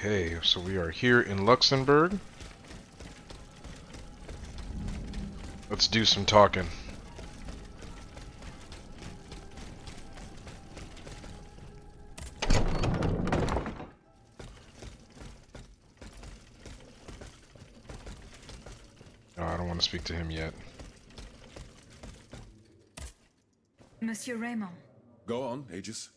Okay, so we are here in Luxembourg. Let's do some talking. Oh, I don't want to speak to him yet. Monsieur Raymond. Go on, Aegis.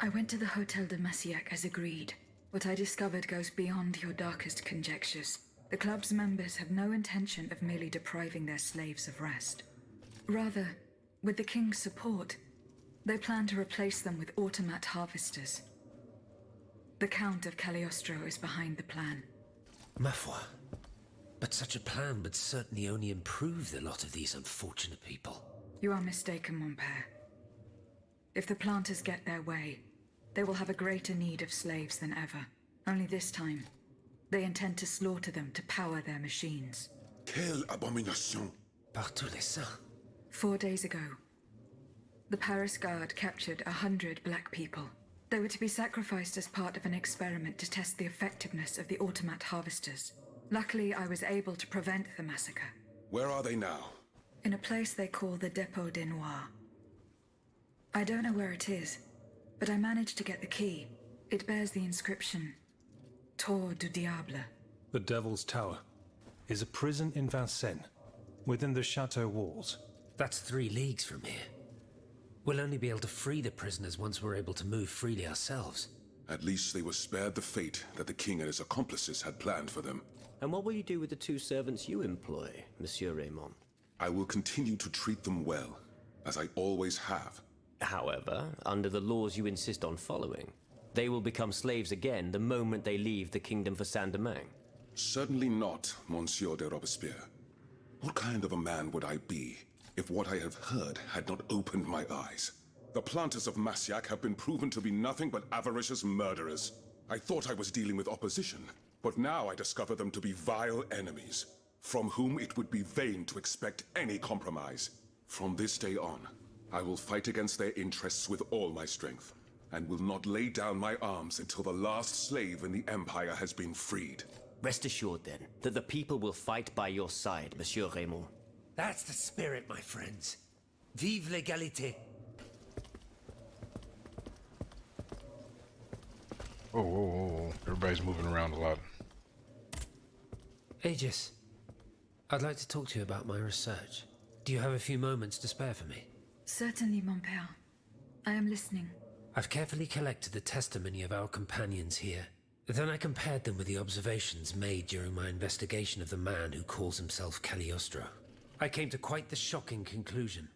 I went to the Hotel de Massiac as agreed. What I discovered goes beyond your darkest conjectures. The club's members have no intention of merely depriving their slaves of rest. Rather, with the king's support, they plan to replace them with automat harvesters. The Count of Cagliostro is behind the plan. Ma foi. But such a plan would certainly only improve the lot of these unfortunate people. You are mistaken, mon père. If the planters get their way, they will have a greater need of slaves than ever. Only this time, they intend to slaughter them to power their machines. Quelle abomination! Par tous les saints. 4 days ago, the Paris Guard captured 100 black people. They were to be sacrificed as part of an experiment to test the effectiveness of the automat harvesters. Luckily, I was able to prevent the massacre. Where are they now? In a place they call the Dépôt des Noirs. I don't know where it is, but I managed to get the key. It bears the inscription, Tour du Diable. The Devil's Tower is a prison in Vincennes, within the chateau walls. That's 3 leagues from here. We'll only be able to free the prisoners once we're able to move freely ourselves. At least they were spared the fate that the king and his accomplices had planned for them. And what will you do with the 2 servants you employ, Monsieur Raymond? I will continue to treat them well, as I always have. However, under the laws you insist on following, they will become slaves again the moment they leave the kingdom for Saint-Domingue. Certainly not, Monsieur de Robespierre. What kind of a man would I be if what I have heard had not opened my eyes? The planters of Massiac have been proven to be nothing but avaricious murderers. I thought I was dealing with opposition, but now I discover them to be vile enemies, from whom it would be vain to expect any compromise. From this day on, I will fight against their interests with all my strength, and will not lay down my arms until the last slave in the Empire has been freed. Rest assured, then, that the people will fight by your side, Monsieur Raymond. That's the spirit, my friends. Vive l'égalité. Oh, whoa, whoa, whoa. Everybody's moving around a lot. Aegis, I'd like to talk to you about my research. Do you have a few moments to spare for me? Certainly, mon père. I am listening. I've carefully collected the testimony of our companions here. Then I compared them with the observations made during my investigation of the man who calls himself Cagliostro. I came to quite the shocking conclusion.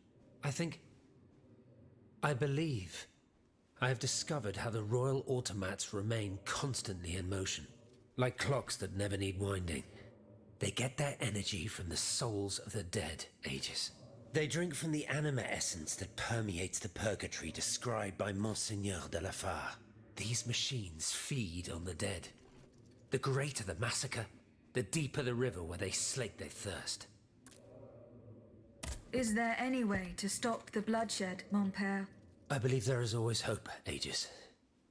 I believe I have discovered how the royal automats remain constantly in motion. Like clocks that never need winding. They get their energy from the souls of the dead, Aegis. They drink from the anima essence that permeates the purgatory described by Monseigneur de la Fare. These machines feed on the dead. The greater the massacre, the deeper the river where they slake their thirst. Is there any way to stop the bloodshed, mon père? I believe there is always hope, Aegis.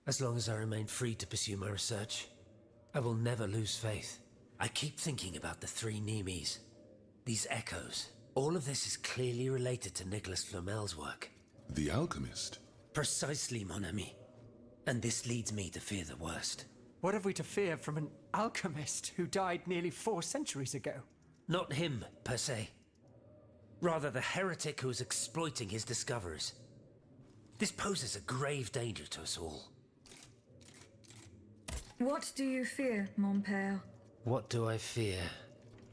As long as I remain free to pursue my research, I will never lose faith. I keep thinking about the 3 Nemes. These echoes. All of this is clearly related to Nicholas Flamel's work. The alchemist? Precisely, mon ami. And this leads me to fear the worst. What have we to fear from an alchemist who died nearly 4 centuries ago? Not him, per se. Rather the heretic who is exploiting his discoveries. This poses a grave danger to us all. What do you fear, mon père? What do I fear?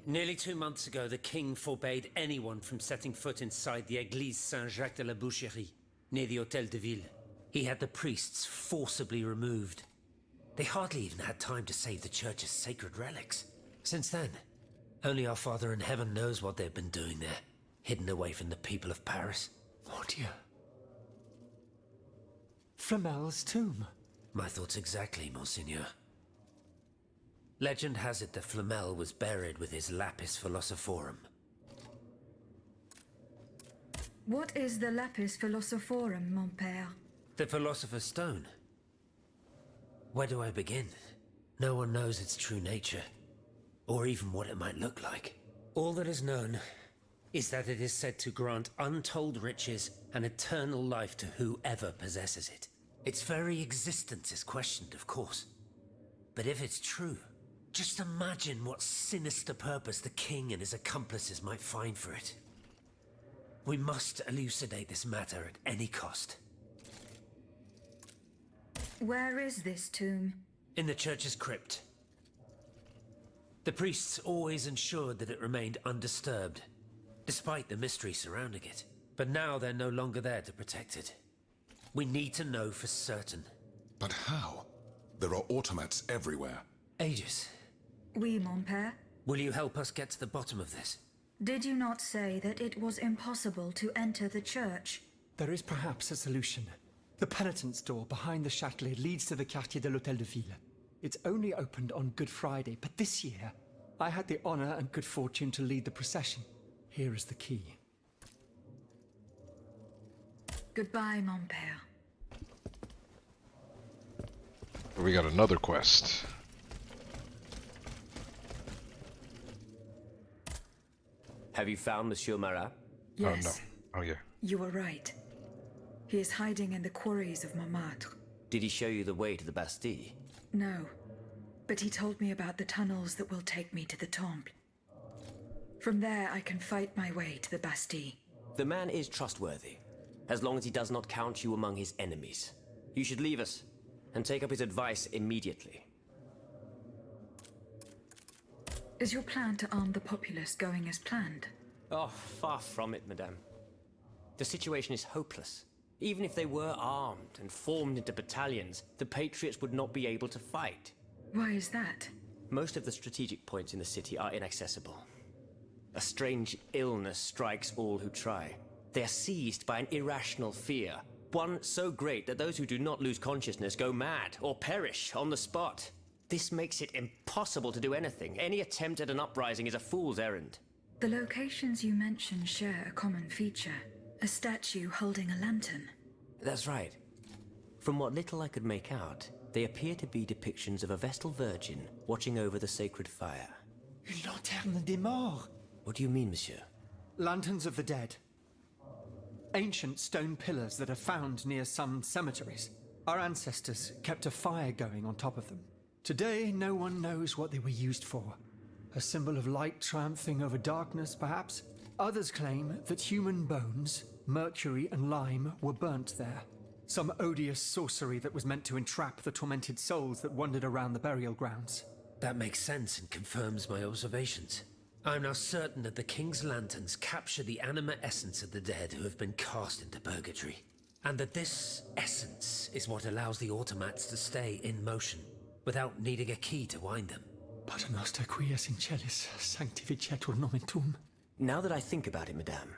Nearly 2 months ago, the king forbade anyone from setting foot inside the Église Saint-Jacques de la Boucherie, near the Hôtel de Ville. He had the priests forcibly removed. They hardly even had time to save the church's sacred relics. Since then, only our Father in Heaven knows what they've been doing there, hidden away from the people of Paris. Oh dear. Flamel's tomb. My thoughts exactly, Monseigneur. Legend has it that Flamel was buried with his lapis philosophorum. What is the lapis philosophorum, mon père? The Philosopher's Stone. Where do I begin? No one knows its true nature, or even what it might look like. All that is known is that it is said to grant untold riches and eternal life to whoever possesses it. Its very existence is questioned, of course. But if it's true, just imagine what sinister purpose the king and his accomplices might find for it. We must elucidate this matter at any cost. Where is this tomb? In the church's crypt. The priests always ensured that it remained undisturbed, despite the mystery surrounding it. But now they're no longer there to protect it. We need to know for certain. But how? There are automats everywhere. Aegis, Oui, mon père. will you help us get to the bottom of this? Did you not say that it was impossible to enter the church? There is perhaps a solution. The penitent's door behind the Châtelet leads to the Quartier de l'Hôtel de Ville. It's only opened on Good Friday, but this year, I had the honor and good fortune to lead the procession. Here is the key. Goodbye, mon père. We got another quest. Have you found Monsieur Marat? Yes, Oh, no. Oh, yeah. you were right. He is hiding in the quarries of Montmartre. Did he show you the way to the Bastille? No, but he told me about the tunnels that will take me to the Temple. From there, I can fight my way to the Bastille. The man is trustworthy, as long as he does not count you among his enemies. You should leave us, and take up his advice immediately. Is your plan to arm the populace going as planned? Oh, far from it, madame. The situation is hopeless. Even if they were armed and formed into battalions, the Patriots would not be able to fight. Why is that? Most of the strategic points in the city are inaccessible. A strange illness strikes all who try. They are seized by an irrational fear, one so great that those who do not lose consciousness go mad or perish on the spot. This makes it impossible to do anything. Any attempt at an uprising is a fool's errand. The locations you mention share a common feature. A statue holding a lantern. That's right. From what little I could make out, they appear to be depictions of a Vestal Virgin watching over the sacred fire. Une lanterne des morts! What do you mean, monsieur? Lanterns of the dead. Ancient stone pillars that are found near some cemeteries. Our ancestors kept a fire going on top of them. Today, no one knows what they were used for. A symbol of light triumphing over darkness, perhaps? Others claim that human bones, mercury and lime, were burnt there. Some odious sorcery that was meant to entrap the tormented souls that wandered around the burial grounds. That makes sense and confirms my observations. I'm now certain that the King's lanterns capture the anima essence of the dead who have been cast into purgatory. And that this essence is what allows the automats to stay in motion, without needing a key to wind them. Pater noster quies in celis, sanctificetur nomen tuum. Now that I think about it, madame,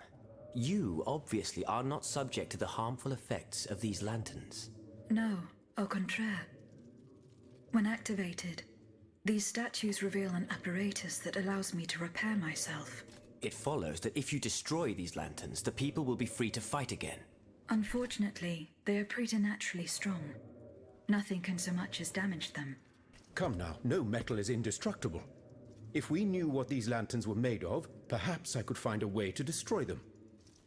you obviously are not subject to the harmful effects of these lanterns. No, au contraire. When activated, these statues reveal an apparatus that allows me to repair myself. It follows that if you destroy these lanterns, the people will be free to fight again. Unfortunately, they are preternaturally strong. Nothing can so much as damage them. Come now, no metal is indestructible. If we knew what these lanterns were made of, perhaps I could find a way to destroy them.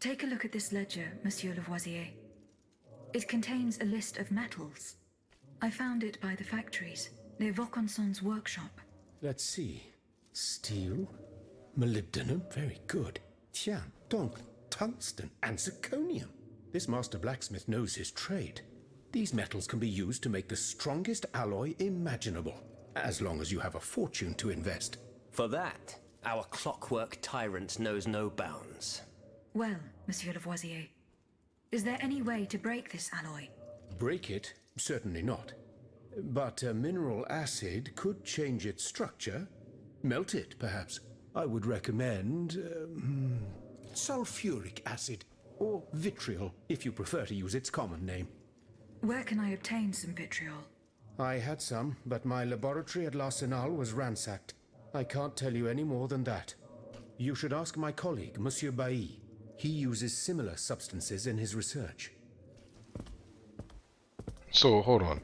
Take a look at this ledger, Monsieur Lavoisier. It contains a list of metals. I found it by the factories, near Vaucanson's workshop. Let's see. Steel, molybdenum, very good. Tiens, donc, tungsten and zirconium. This master blacksmith knows his trade. These metals can be used to make the strongest alloy imaginable, as long as you have a fortune to invest. For that, our clockwork tyrant knows no bounds. Well, Monsieur Lavoisier, is there any way to break this alloy? Break it? Certainly not. But a mineral acid could change its structure. Melt it, perhaps. I would recommend sulfuric acid, or vitriol, if you prefer to use its common name. Where can I obtain some vitriol? I had some, but my laboratory at l'Arsenal was ransacked. I can't tell you any more than that. You should ask my colleague, Monsieur Bailly. He uses similar substances in his research. So, hold on.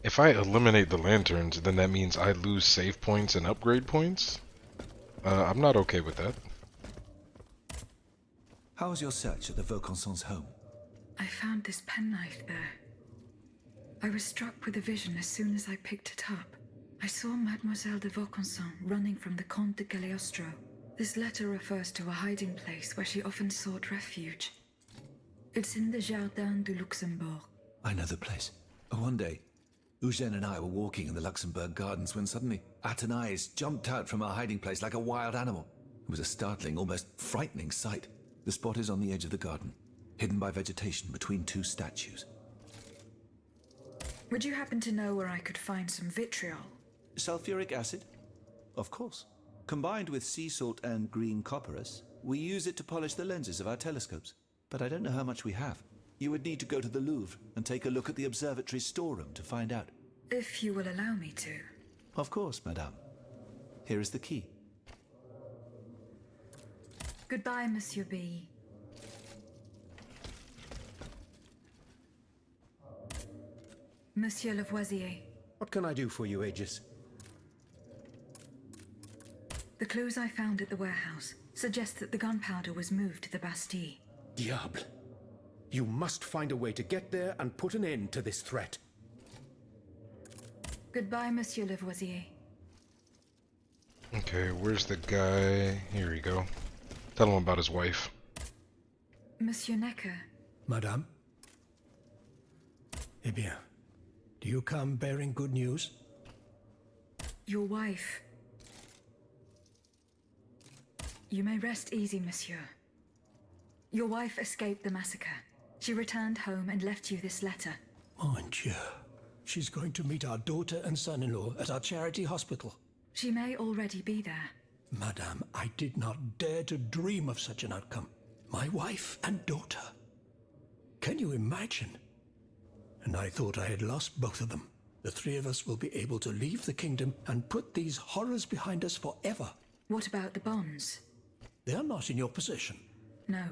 If I eliminate the lanterns, then that means I lose save points and upgrade points? I'm not okay with that. How was your search at the Vaucanson's home? I found this penknife there. I was struck with a vision as soon as I picked it up. I saw Mademoiselle de Vaucanson running from the Comte de Cagliostro. This letter refers to a hiding place where she often sought refuge. It's in the Jardin du Luxembourg. I know the place. One day, Eugène and I were walking in the Luxembourg gardens when suddenly Athénaïs jumped out from our hiding place like a wild animal. It was a startling, almost frightening sight. The spot is on the edge of the garden, hidden by vegetation between two statues. Would you happen to know where I could find some vitriol? Sulfuric acid? Of course. Combined with sea salt and green copperas, we use it to polish the lenses of our telescopes. But I don't know how much we have. You would need to go to the Louvre and take a look at the observatory's storeroom to find out. If you will allow me to. Of course, madame. Here is the key. Goodbye, Monsieur B. Monsieur Lavoisier. What can I do for you, Aegis? The clues I found at the warehouse suggest that the gunpowder was moved to the Bastille. Diable. You must find a way to get there and put an end to this threat. Goodbye, Monsieur Lavoisier. Okay, where's the guy? Here we go. Tell him about his wife. Monsieur Necker. Madame? Eh bien, do you come bearing good news? Your wife. You may rest easy, monsieur. Your wife escaped the massacre. She returned home and left you this letter. Mon Dieu. She's going to meet our daughter and son-in-law at our charity hospital. She may already be there. Madame, I did not dare to dream of such an outcome. My wife and daughter. Can you imagine? And I thought I had lost both of them. The three of us will be able to leave the kingdom and put these horrors behind us forever. What about the bonds? They are not in your possession. No,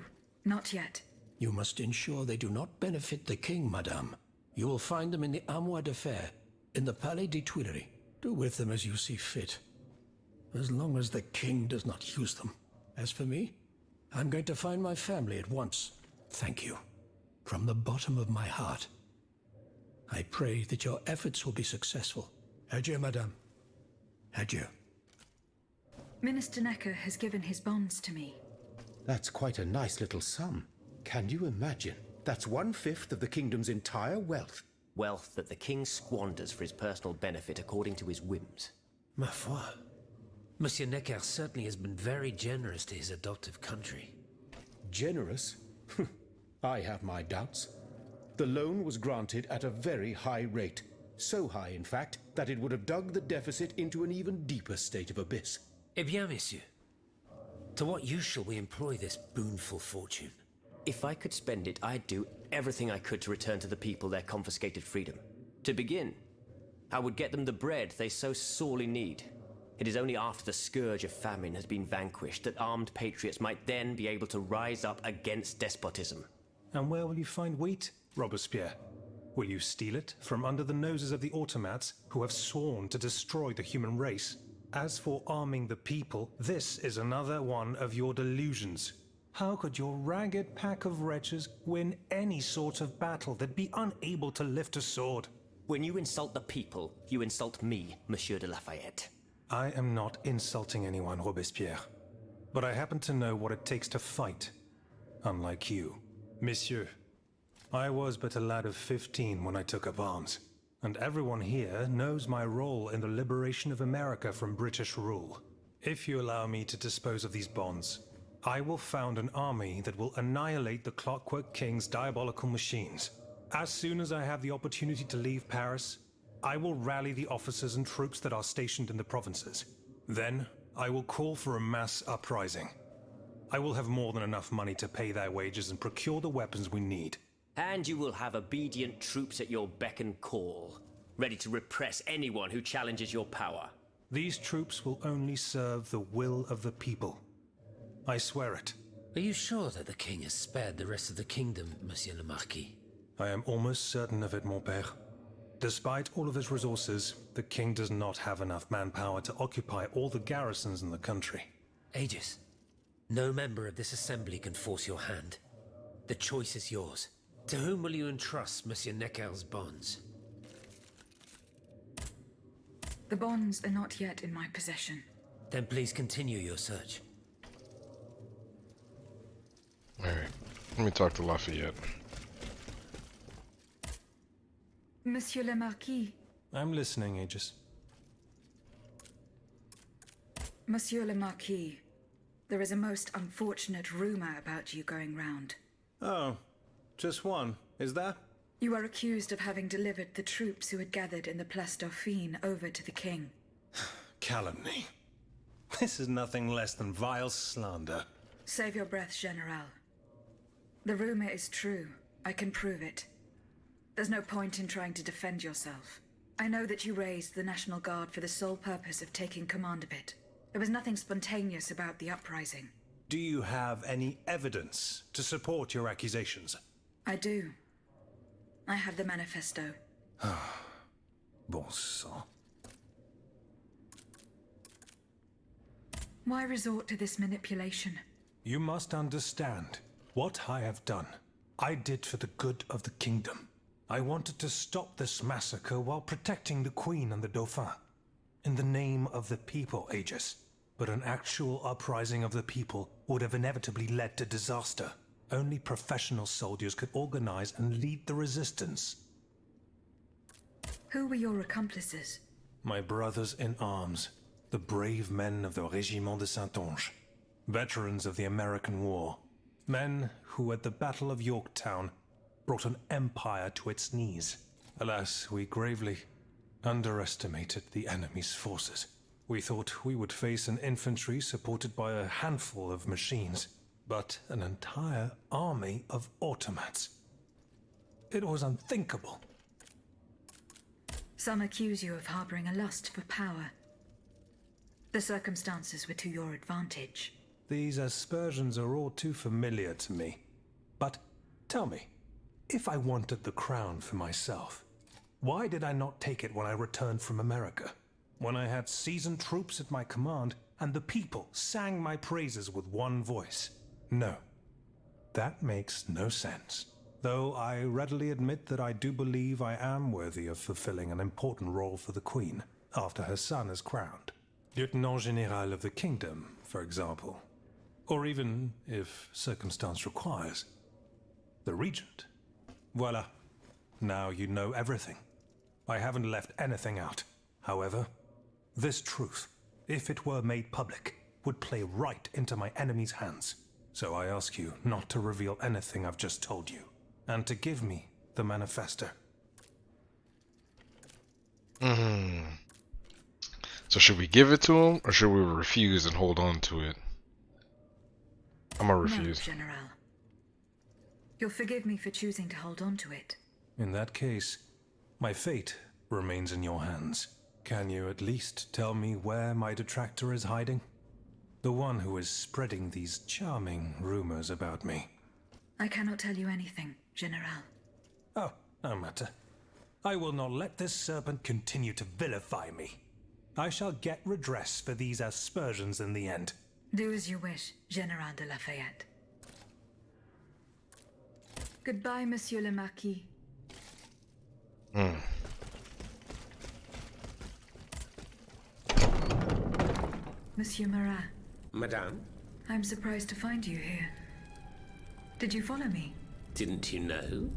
not yet. You must ensure they do not benefit the king, madame. You will find them in the Armoire de Fer, in the Palais des Tuileries. Do with them as you see fit, as long as the king does not use them. As for me, I'm going to find my family at once. Thank you. From the bottom of my heart. I pray that your efforts will be successful. Adieu, madame. Adieu. Minister Necker has given his bonds to me. That's quite a nice little sum. Can you imagine? That's 1/5 of the kingdom's entire wealth. Wealth that the king squanders for his personal benefit according to his whims. Ma foi. Monsieur Necker certainly has been very generous to his adoptive country. Generous? I have my doubts. The loan was granted at a very high rate. So high, in fact, that it would have dug the deficit into an even deeper state of abyss. Eh bien, messieurs. To what use shall we employ this boonful fortune? If I could spend it, I'd do everything I could to return to the people their confiscated freedom. To begin, I would get them the bread they so sorely need. It is only after the scourge of famine has been vanquished that armed patriots might then be able to rise up against despotism. And where will you find wheat, Robespierre? Will you steal it from under the noses of the automats who have sworn to destroy the human race? As for arming the people, this is another one of your delusions. How could your ragged pack of wretches win any sort of battle? They'd be unable to lift a sword. When you insult the people, you insult me, Monsieur de Lafayette. I am not insulting anyone, Robespierre. But I happen to know what it takes to fight. Unlike you. Monsieur, I was but a lad of 15 when I took up arms. And everyone here knows my role in the liberation of America from British rule. If you allow me to dispose of these bonds, I will found an army that will annihilate the Clockwork King's diabolical machines. As soon as I have the opportunity to leave Paris, I will rally the officers and troops that are stationed in the provinces. Then, I will call for a mass uprising. I will have more than enough money to pay their wages and procure the weapons we need. And you will have obedient troops at your beck and call, ready to repress anyone who challenges your power. These troops will only serve the will of the people. I swear it. Are you sure that the king has spared the rest of the kingdom, Monsieur le Marquis? I am almost certain of it, mon père. Despite all of his resources, the king does not have enough manpower to occupy all the garrisons in the country. Aegis, no member of this assembly can force your hand. The choice is yours. To whom will you entrust Monsieur Necker's bonds? The bonds are not yet in my possession. Then please continue your search. Alright, let me talk to Lafayette. Monsieur le Marquis. I'm listening, Aegis. Monsieur le Marquis, there is a most unfortunate rumor about you going round. Oh, just one, is that? You are accused of having delivered the troops who had gathered in the Place Dauphine over to the king. Calumny. This is nothing less than vile slander. Save your breath, General. The rumor is true. I can prove it. There's no point in trying to defend yourself. I know that you raised the National Guard for the sole purpose of taking command of it. There was nothing spontaneous about the uprising. Do you have any evidence to support your accusations? I do. I have the manifesto. Bon sang. Why resort to this manipulation? You must understand what I have done. I did for the good of the kingdom. I wanted to stop this massacre while protecting the Queen and the Dauphin. In the name of the people, Aegis. But an actual uprising of the people would have inevitably led to disaster. Only professional soldiers could organize and lead the resistance. Who were your accomplices? My brothers in arms, the brave men of the Régiment de Saintonge, veterans of the American War, men who at the Battle of Yorktown brought an empire to its knees. Alas, we gravely underestimated the enemy's forces. We thought we would face an infantry supported by a handful of machines, but an entire army of automats. It was unthinkable. Some accuse you of harboring a lust for power. The circumstances were to your advantage. These aspersions are all too familiar to me. But tell me, if I wanted the crown for myself, why did I not take it when I returned from America? When I had seasoned troops at my command and the people sang my praises with one voice? No, that makes no sense. Though I readily admit that I do believe I am worthy of fulfilling an important role for the Queen after her son is crowned. Lieutenant General of the Kingdom, for example. Or even, if circumstance requires, the Regent. Voila. Now you know everything. I haven't left anything out. However, this truth, if it were made public, would play right into my enemy's hands. So I ask you not to reveal anything I've just told you, and to give me the manifesto. So should we give it to him, or should we refuse and hold on to it? I'm gonna refuse. No, General. You'll forgive me for choosing to hold on to it. In that case, my fate remains in your hands. Can you at least tell me where my detractor is hiding? The one who is spreading these charming rumors about me. I cannot tell you anything, General. Oh, no matter. I will not let this serpent continue to vilify me. I shall get redress for these aspersions in the end. Do as you wish, General de Lafayette. Goodbye, Monsieur le Marquis. Monsieur Marat. Madame? I'm surprised to find you here. Did you follow me? Didn't you know?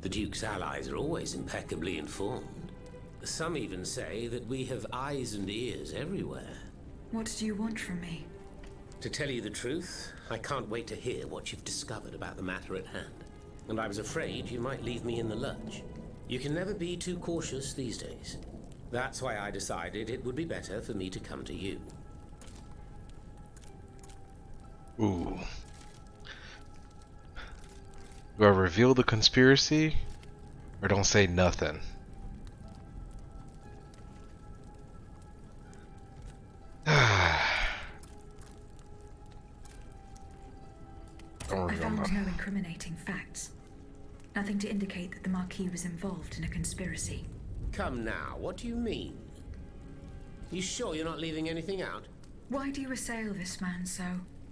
The Duke's allies are always impeccably informed. Some even say that we have eyes and ears everywhere. What do you want from me? To tell you the truth, I can't wait to hear what you've discovered about the matter at hand. And I was afraid you might leave me in the lurch. You can never be too cautious these days. That's why I decided it would be better for me to come to you. Ooh. Do I reveal the conspiracy, or don't say nothing? I found no incriminating facts. Nothing to indicate that the Marquis was involved in a conspiracy. Come now, what do you mean? You sure you're not leaving anything out? Why do you assail this man so?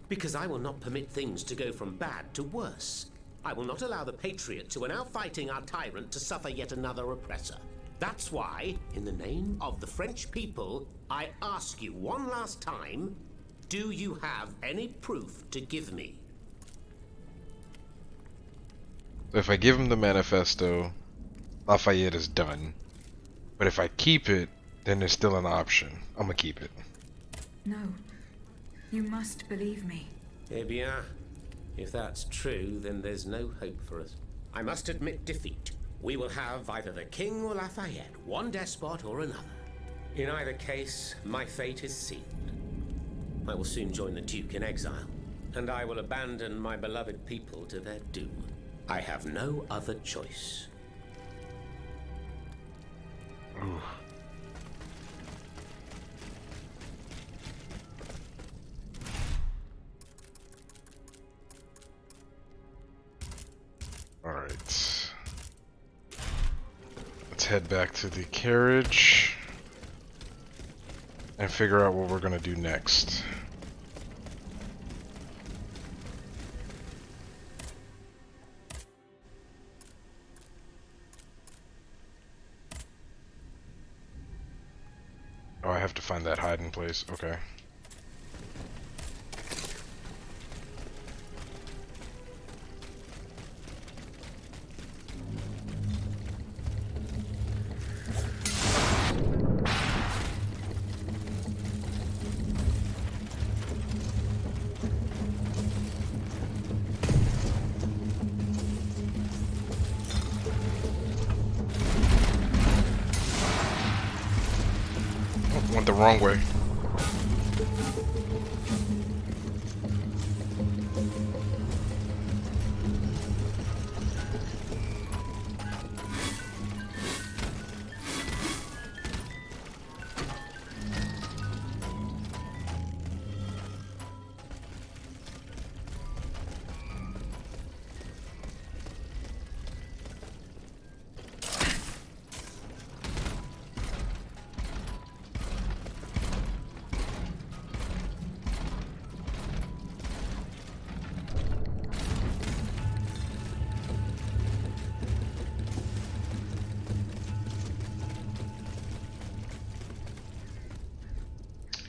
Because I will not permit things to go from bad to worse. I will not allow the patriots who are now fighting our tyrant to suffer yet another oppressor. That's why, in the name of the French people, I ask you one last time, do you have any proof to give me? If I give him the manifesto, Lafayette is done. But if I keep it, then there's still an option. I'm gonna keep it. No. You must believe me. Eh bien, if that's true, then there's no hope for us. I must admit defeat. We will have either the King or Lafayette, one despot or another. In either case, my fate is sealed. I will soon join the Duke in exile, and I will abandon my beloved people to their doom. I have no other choice. Ooh. Alright. Let's head back to the carriage and figure out what we're gonna do next. Oh, I have to find that hiding place. Okay. Went the wrong way.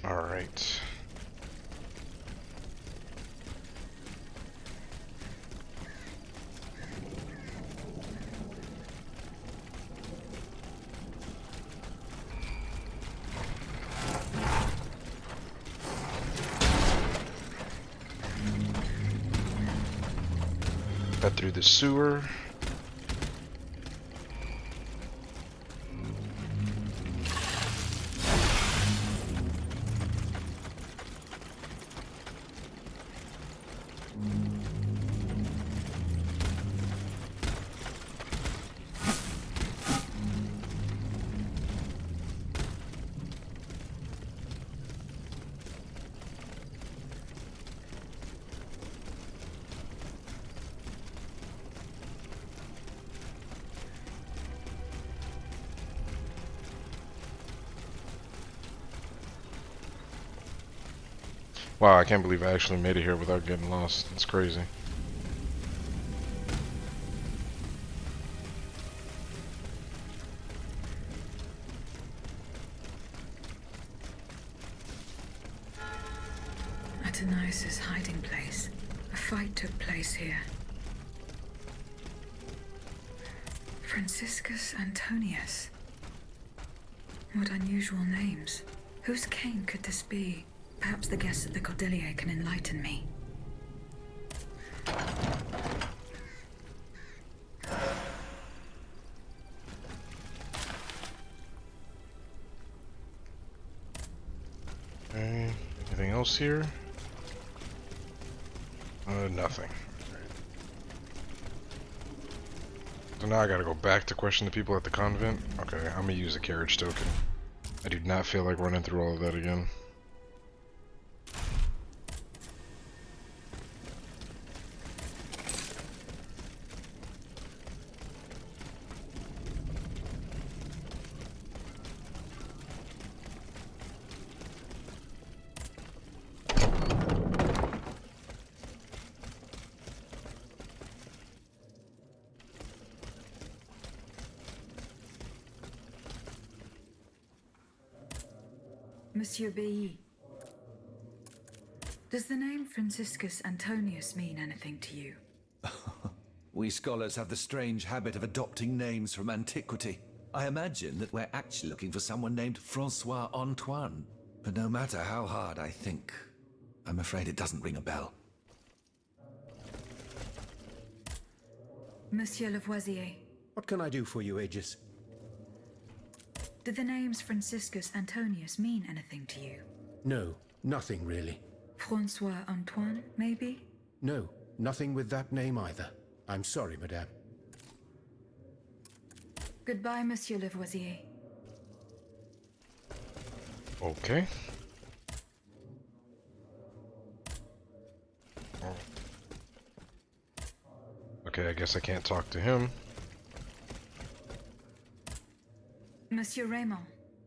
All right. Cut through the sewer. Wow, I can't believe I actually made it here without getting lost. It's crazy. Athenais' hiding place. A fight took place here. Franciscus Antonius. What unusual names. Whose king could this be? Perhaps the guests at the Cordelier can enlighten me. Okay, anything else here? Nothing. So now I gotta go back to question the people at the convent? Okay, I'm gonna use a carriage token. I do not feel like running through all of that again. Monsieur B. Does the name Franciscus Antonius mean anything to you? We scholars have the strange habit of adopting names from antiquity. I imagine that we're actually looking for someone named Francois Antoine. But no matter how hard I think, I'm afraid it doesn't ring a bell. Monsieur Lavoisier, What can I do for you, Aegis? do the names Franciscus Antonius mean anything to you? No, nothing really. Francois Antoine, maybe? No, nothing with that name either. I'm sorry, madame. Goodbye, Monsieur Lavoisier. Okay. Oh. Okay, I guess I can't talk to him. Monsieur Raymond,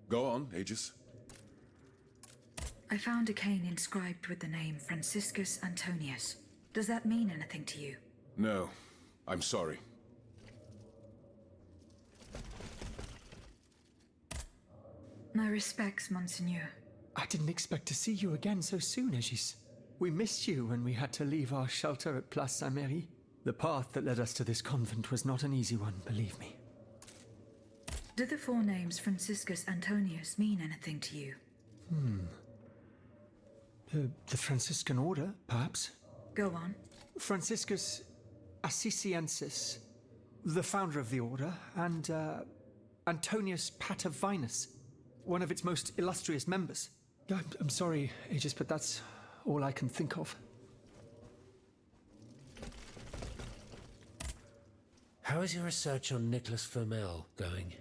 Go on, Aegis. I found a cane inscribed with the name Franciscus Antonius. Does that mean anything to you? No, I'm sorry. My respects, Monseigneur. I didn't expect to see you again so soon, Aegis. We missed you when we had to leave our shelter at Place Saint-Merry. The path that led us to this convent was not an easy one, believe me. Do the four names Franciscus Antonius mean anything to you? The Franciscan order, perhaps? Go on. Franciscus Assisiensis, the founder of the order, and Antonius Patavinus, one of its most illustrious members. I'm sorry, Aegis, but that's all I can think of. How is your research on Nicholas Flamel going?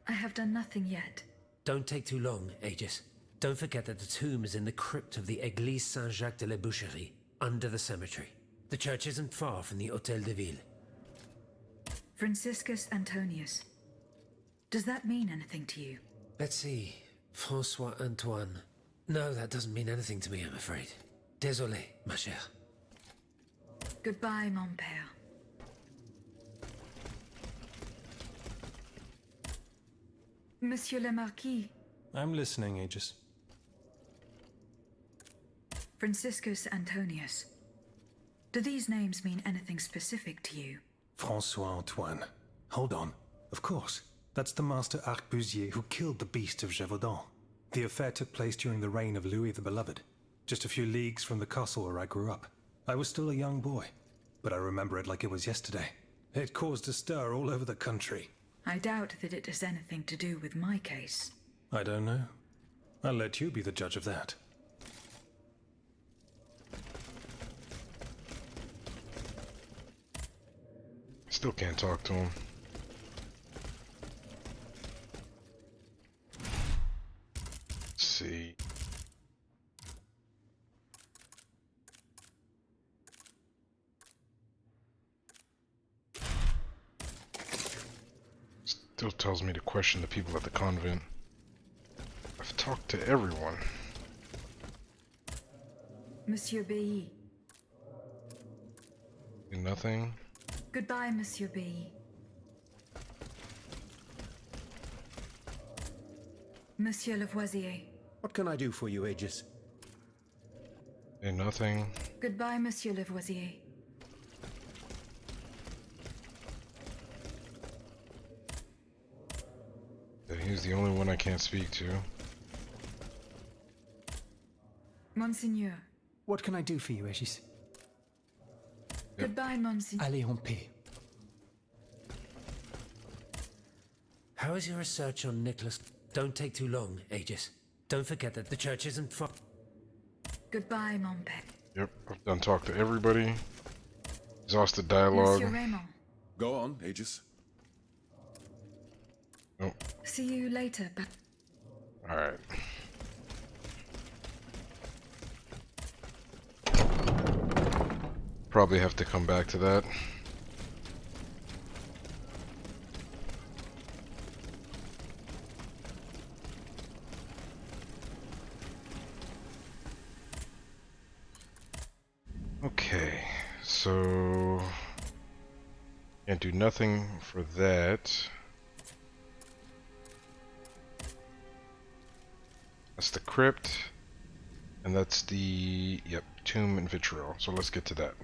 I have done nothing yet. Don't take too long, Aegis. Don't forget that the tomb is in the crypt of the Église Saint-Jacques de la Boucherie, under the cemetery. The church isn't far from the Hôtel de Ville. Franciscus Antonius. Does that mean anything to you? Let's see. Francois Antoine. No, that doesn't mean anything to me, I'm afraid. Désolé, ma chère. Goodbye, mon père. Monsieur le Marquis. I'm listening, Aegis. Franciscus Antonius. Do these names mean anything specific to you? Francois Antoine. Hold on. Of course. That's the master arquebusier who killed the beast of Gévaudan. The affair took place during the reign of Louis the Beloved, just a few leagues from the castle where I grew up. I was still a young boy, but I remember it like it was yesterday. It caused a stir all over the country. I doubt that it has anything to do with my case. I don't know. I'll let you be the judge of that. Still can't talk to him. Let's see. Still tells me to question the people at the convent. I've talked to everyone. Monsieur B. Nothing. Goodbye, Monsieur B. Monsieur Lavoisier. What can I do for you, Aegis? Nothing. Goodbye, Monsieur Lavoisier. He's the only one I can't speak to. Monseigneur. What can I do for you, Aegis? Goodbye, Monseigneur. Allez en paix. How is your research on Nicholas? Don't take too long, Aegis. Don't forget that the church isn't far. Goodbye, mon père. Yep, I've done talk to everybody. Exhausted dialogue. Monsieur Raymond. Go on, Aegis. Nope. See you later, but Alright. Probably have to come back to that. Okay, so can't do nothing for that. That's the crypt. And that's the, yep, tomb and vitriol. So let's get to that.